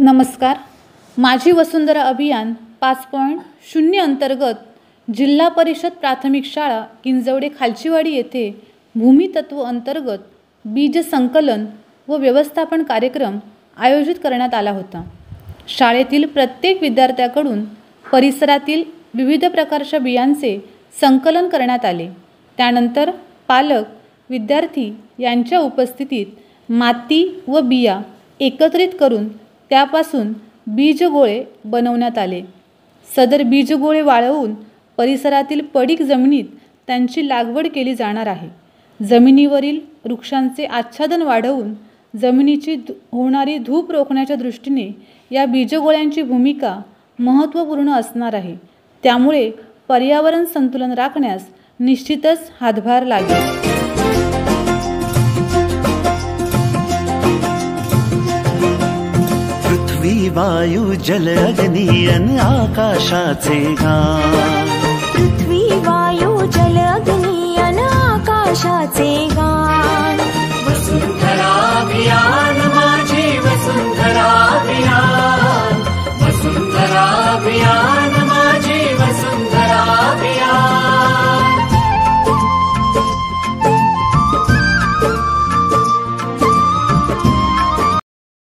नमस्कार. माझी वसुंधरा अभियान 5.0 अंतर्गत जिल्हा परिषद प्राथमिक शाळा किंजवडे खालचीवाडी येथे भूमितत्व अंतर्गत बीज संकलन व व्यवस्थापन कार्यक्रम आयोजित करण्यात आला होता. शाळेतील प्रत्येक विद्यार्थ्याकडून परिसरातील विविध प्रकारच्या बियांचे संकलन करण्यात आले. त्यानंतर पालक, विद्यार्थी यांच्या उपस्थितीत माती व बिया एकत्रित करून त्यापासून बीजगोळे बनवण्यात आले. सदर बीजगोळे वाळवून परिसरातील पडीक जमिनीत त्यांची लागवड केली जाणार आहे. जमिनीवरील वृक्षांचे आच्छादन वाढवून जमिनीची होणारी धूप रोखण्याच्या दृष्टीने या बीजगोळ्यांची भूमिका महत्त्वपूर्ण असणार आहे. त्यामुळे पर्यावरण संतुलन राखण्यास निश्चितच हातभार लागेल. पृथ्वी, वायू, जल, अग्नी अन आकाशाचे गान. पृथ्वी, वायू, जल, अग्नी अन आकाशाचे गान.